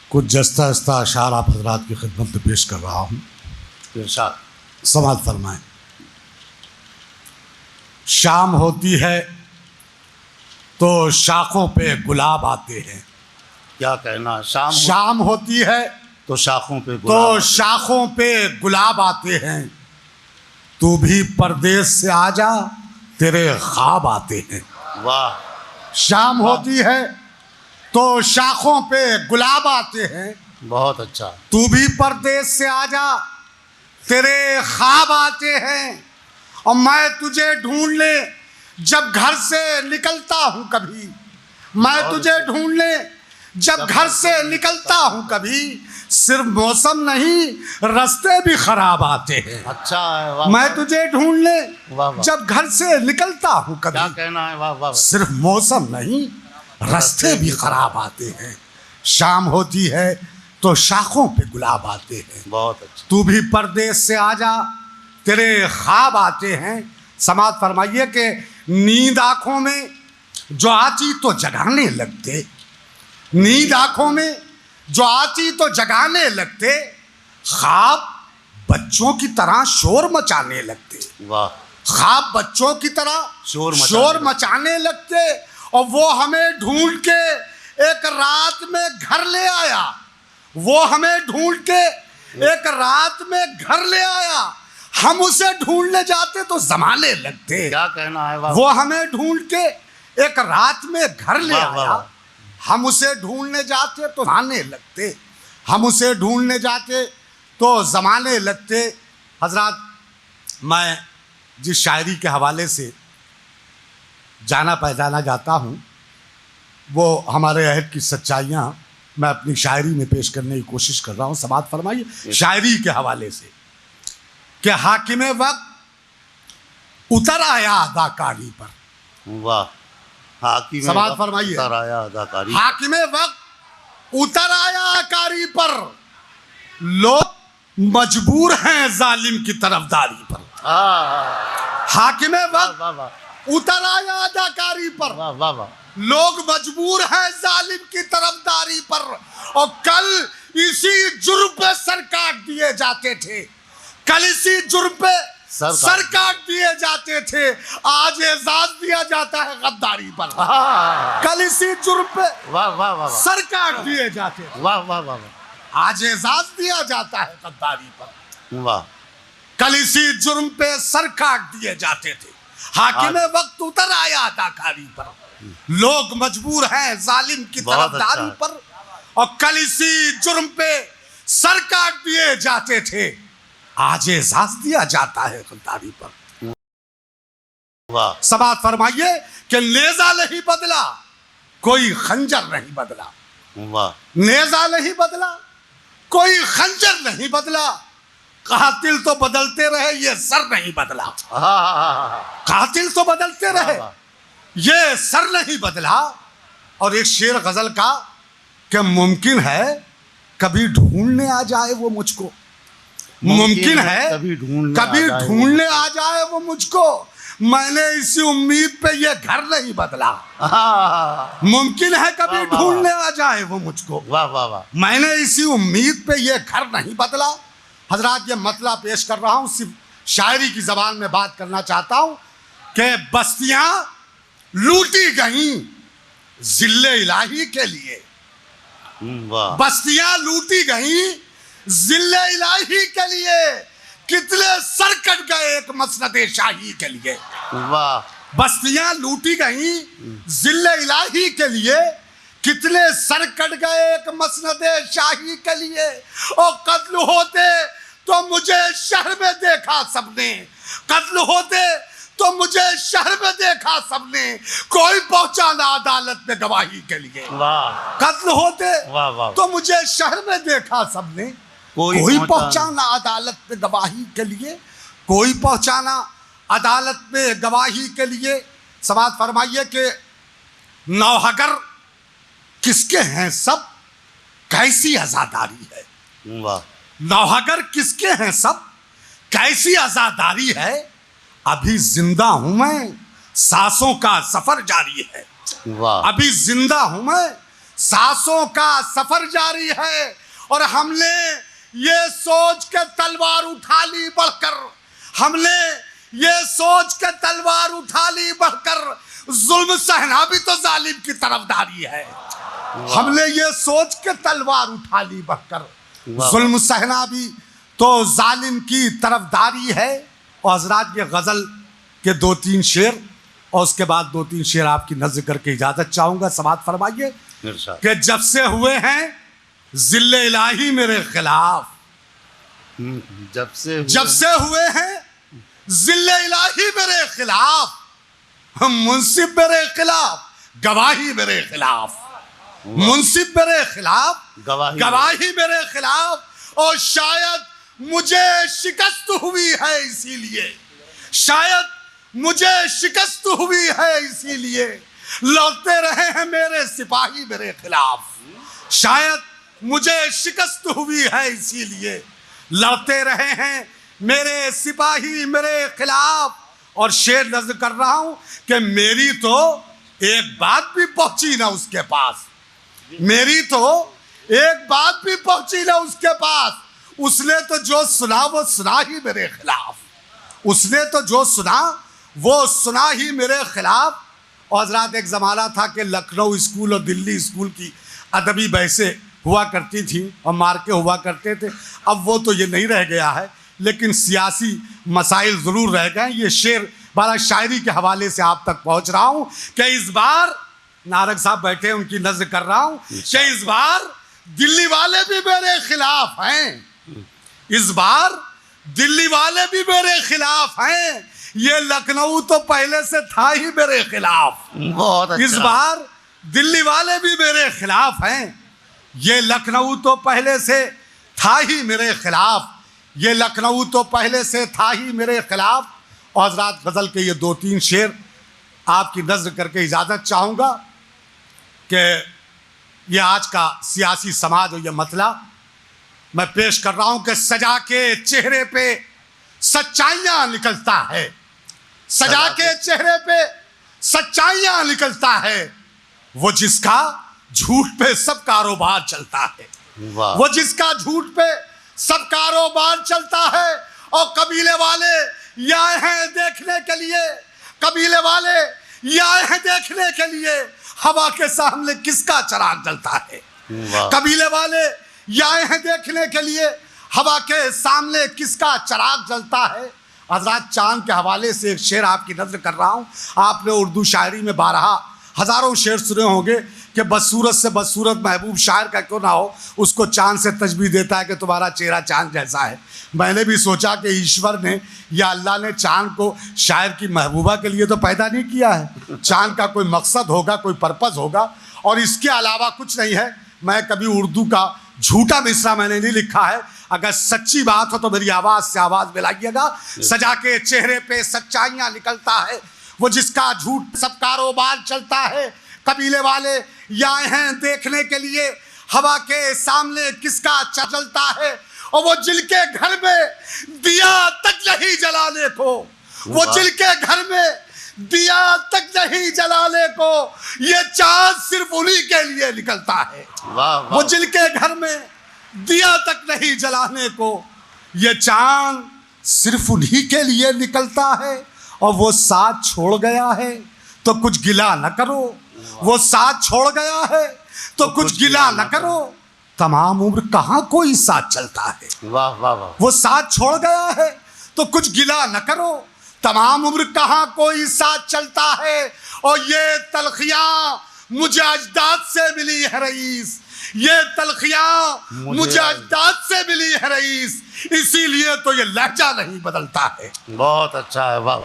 کچھ جستہ استہ اشعار آپ حضرات کی خدمت میں پیش کر رہا ہوں. ارشاد سماعت فرمائیں. شام ہوتی ہے تو شاخوں پہ گلاب آتے ہیں. کیا کہنا؟ شام ہوتی ہے تو شاخوں پہ تو شاخوں پہ گلاب آتے ہیں. تو بھی پردیس سے آ جا تیرے خواب آتے ہیں. واہ. شام ہوتی ہے تو شاخوں پہ گلاب آتے ہیں. بہت اچھا. تو بھی پردیس سے آ جا تیرے خواب آتے ہیں. اور میں تجھے ڈھونڈ لے جب گھر سے نکلتا ہوں کبھی. میں تجھے ڈھونڈ لے جب گھر سے نکلتا ہوں کبھی. صرف موسم نہیں رستے بھی خراب آتے ہیں. اچھا ہے. میں تجھے ڈھونڈ لے واہ واہ. جب گھر سے نکلتا ہوں کیا کبھی. کہنا ہے؟ واہ واہ. صرف موسم نہیں رستے بھی خراب آتے ہیں. شام ہوتی ہے تو شاخوں پہ گلاب آتے ہیں. بہت اچھا. تو بھی پردیس سے آ جا تیرے خواب آتے ہیں. سماعت فرمائیے کہ نیند آنکھوں میں جو آتی تو جگانے لگتے. نیند آنکھوں میں جو آتی تو جگانے لگتے. خواب بچوں کی طرح شور مچانے لگتے. واہ. خواب بچوں کی طرح شور مچانے لگتے. اور وہ ہمیں ڈھونڈ کے ایک رات میں گھر لے آیا. وہ ہمیں ڈھونڈ کے ایک رات میں گھر لے آیا. ہم اسے ڈھونڈنے جاتے تو زمانے لگتے. کیا کہنا ہے؟ واہ. وہ ہمیں ڈھونڈ کے ایک رات میں گھر لے آیا. ہم اسے ڈھونڈنے جاتے تو زمانے لگتے. ہم اسے ڈھونڈنے جاتے تو زمانے لگتے. حضرات، میں جس شاعری کے حوالے سے جانا پہچانا جاتا ہوں وہ ہمارے عہد کی سچائیاں میں اپنی شاعری میں پیش کرنے کی کوشش کر رہا ہوں. سماعت فرمائیے شاعری کے حوالے سے کہ حاکم وقت اتر آیا اداکاری پر. واہ. حاکم سماعت فرمائیے. اتر آیا اداکاری. حاکم وقت اتر آیا اداکاری پر. لوگ مجبور ہیں ظالم کی طرفداری پر. حاکم وقت واہ واہ. اتر آیا اداکاری پر. واہ واہ واہ. لوگ مجبور ہیں ظالم کی طرفداری پر. اور کل اسی جرم پہ سر کاٹ دیے جاتے تھے. کل اسی جرم پہ سر کاٹ دیے جاتے تھے. آج اعزاز دیا جاتا ہے غداری پر. کل اسی جرم پہ واہ واہ واہ. سر کاٹ دیے جاتے تھے. واہ واہ واہ. آج اعزاز دیا جاتا ہے غداری پر. واہ. کل اسی جرم پہ سر کاٹ دیے جاتے تھے. حاکم وقت اتر آیا اداکاری پر. لوگ مجبور ہیں ظالم کی طرفداری پر. اور کل اسی جرم پہ سر کاٹ دیے جاتے تھے. آج اعزاز دیا جاتا ہے غداری پر. واہ. سماعت فرمائیے کہ نیزہ نہیں بدلا کوئی خنجر نہیں بدلا. واہ. نیزہ نہیں بدلا کوئی خنجر نہیں بدلا. قاتل تو بدلتے رہے یہ سر نہیں بدلا. قاتل تو بدلتے رہے یہ سر نہیں بدلا. اور ایک شعر غزل کا کہ ممکن ہے کبھی ڈھونڈنے آ جائے وہ مجھ کو. ممکن ہے کبھی ڈھونڈنے آ جائے وہ مجھ کو. میں نے اسی امید پہ یہ گھر نہیں بدلا. ممکن ہے کبھی ڈھونڈنے آ جائے وہ مجھ کو. واہ واہ واہ. میں نے اسی امید پہ یہ گھر نہیں بدلا. حضرات، یہ مطلع پیش کر رہا ہوں، صرف شاعری کی زبان میں بات کرنا چاہتا ہوں کہ بستیاں لوٹی گئیں ذل الہی کے لیے. بستیاں لوٹی گئیں ذل الہی کے لیے. کتنے سر کٹ گئے ایک مسند شاہی کے لیے. واہ. بستیاں لوٹی گئیں ذل الہی کے لیے. کتنے سر کٹ گئے ایک مسند شاہی کے لیے. اور قتل ہوتے تو مجھے شہر میں دیکھا سب نے. قتل ہوتے تو مجھے شہر میں دیکھا سب نے. کوئی پہنچا نہ عدالت میں گواہی کے لیے. واہ. قتل ہوتے واہ واہ. تو مجھے شہر میں دیکھا سب نے. کوئی پہنچانا عدالت میں گواہی کے لیے. کوئی پہنچانا عدالت میں گواہی کے لیے. سماعت فرمائیے کہ نوحگر کس کے ہیں سب کیسی عزاداری ہے. واہ. نوحگر کس کے ہیں سب کیسی عزاداری ہے. ابھی زندہ ہوں میں سانسوں کا سفر جاری ہے. واہ. ابھی زندہ ہوں میں سانسوں کا سفر جاری ہے اور ہم نے یہ سوچ کے تلوار اٹھا لی بڑھ کر، ہم نے یہ سوچ کے تلوار اٹھا لی بڑھ کر، ظلم سہنا بھی تو ظالم کی طرفداری ہے۔ ہم نے یہ سوچ کے تلوار اٹھا لی بڑھ کر، ظلم سہنا بھی تو ظالم کی طرفداری ہے۔ اور حضرات یہ غزل کے 2-3 شعر اور اس کے بعد 2-3 شعر آپ کی نظر کر کے اجازت چاہوں گا، سماعت فرمائیے کہ جب سے ہوئے ہیں ذل الہی میرے خلاف، جب سے ہوئے ہیں ذل الہی میرے خلاف، منصف میرے خلاف گواہی میرے خلاف، منصف میرے خلاف گواہی میرے خلاف، اور شاید مجھے شکست ہوئی ہے اسی لیے، شاید مجھے شکست ہوئی ہے اسی لیے لڑتے رہے ہیں میرے سپاہی میرے خلاف، شاید مجھے شکست ہوئی ہے اسی لیے لڑتے رہے ہیں میرے سپاہی میرے خلاف۔ اور شعر نظر کر رہا ہوں کہ میری تو ایک بات بھی پہنچی نہ اس کے پاس، میری تو ایک بات بھی پہنچی نہ اس کے پاس، اس نے تو جو سنا وہ سنا ہی میرے خلاف، اس نے تو جو سنا وہ سنا ہی میرے خلاف۔ اور حضرات ایک زمانہ تھا کہ لکھنؤ اسکول اور دلی اسکول کی ادبی بحثیں ہوا کرتی تھیں اور مارکے ہوا کرتے تھے، اب وہ تو یہ نہیں رہ گیا ہے، لیکن سیاسی مسائل ضرور رہ گئے۔ یہ شعر بارہ شاعری کے حوالے سے آپ تک پہنچ رہا ہوں کہ اس بار نارنگ صاحب بیٹھے ان کی نظر کر رہا ہوں کہ اس بار دلی والے بھی میرے خلاف ہیں، اس بار دلی والے بھی میرے خلاف ہیں، یہ لکھنؤ تو پہلے سے تھا ہی میرے خلاف، اس بار دلی والے بھی میرے خلاف ہیں، یہ لکھنؤ تو پہلے سے تھا ہی میرے خلاف، یہ لکھنؤ تو پہلے سے تھا ہی میرے خلاف۔ اور حضرات غزل کے یہ 2-3 شعر آپ کی نظر کر کے اجازت چاہوں گا کہ یہ آج کا سیاسی سماج اور یہ مسئلہ میں پیش کر رہا ہوں کہ سجا کے چہرے پہ سچائیاں نکلتا ہے، سجا کے چہرے پہ سچائیاں نکلتا ہے، وہ جس کا جھوٹ پہ سب کاروبار چلتا ہے، وہ جس کا جھوٹ پہ سب کاروبار چلتا ہے۔ اور قبیلے والے یہ آئے ہیں دیکھنے کے لیے، قبیلے والے یہ آئے ہیں دیکھنے کے لیے ہوا کے سامنے کس کا چراغ جلتا ہے، قبیلے والے یہ آئے ہیں دیکھنے کے لیے ہوا کے سامنے کس کا چراغ جلتا ہے۔ حضرات چاند کے حوالے سے ایک شعر آپ کی نظر کر رہا ہوں، آپ نے اردو شاعری میں بارہا ہزاروں شعر سنے ہوں گے کہ بدصورت سے بدصورت محبوب شاعر کا کیوں نہ ہو اس کو چاند سے تشبیہ دیتا ہے کہ تمہارا چہرہ چاند جیسا ہے۔ میں نے بھی سوچا کہ ایشور نے یا اللہ نے چاند کو شاعر کی محبوبہ کے لیے تو پیدا نہیں کیا ہے، چاند کا کوئی مقصد ہوگا، کوئی پرپز ہوگا، اور اس کے علاوہ کچھ نہیں ہے۔ میں کبھی اردو کا جھوٹا مصرع میں نے نہیں لکھا ہے، اگر سچی بات ہو تو میری آواز سے آواز ملائیے گا۔ سجا کے چہرے پہ سچائیاں نکلتا ہے، وہ جس کا جھوٹ سب کاروبار چلتا ہے، قبیلے والے یہ آئے ہیں دیکھنے کے لیے ہوا کے سامنے کس کا چلتا ہے، اور وہ جل کے گھر میں دیا تک نہیں جلانے کو، وہ جل کے گھر میں دیا تک نہیں جلانے کو، یہ چاند صرف انہی کے لیے نکلتا ہے، وہ جل کے گھر میں دیا تک نہیں جلانے کو، یہ چاند صرف انہی کے لیے نکلتا ہے، اور وہ ساتھ چھوڑ گیا ہے تو کچھ گلا نہ کرو، وہ ساتھ چھوڑ گیا ہے تو کچھ گلا نہ کرو، تمام عمر کہاں کوئی ساتھ چلتا ہے، وہ ساتھ چھوڑ گیا ہے تو کچھ گلا نہ کرو، تمام عمر کہاں کوئی ساتھ چلتا ہے، اور یہ تلخیاں مجھے اجداد سے ملی ہے رئیس، یہ تلخیاں مجھے اجداد سے ملی ہے رئیس، اسی لیے تو یہ لہجہ نہیں بدلتا ہے۔ بہت اچھا ہے، واہ۔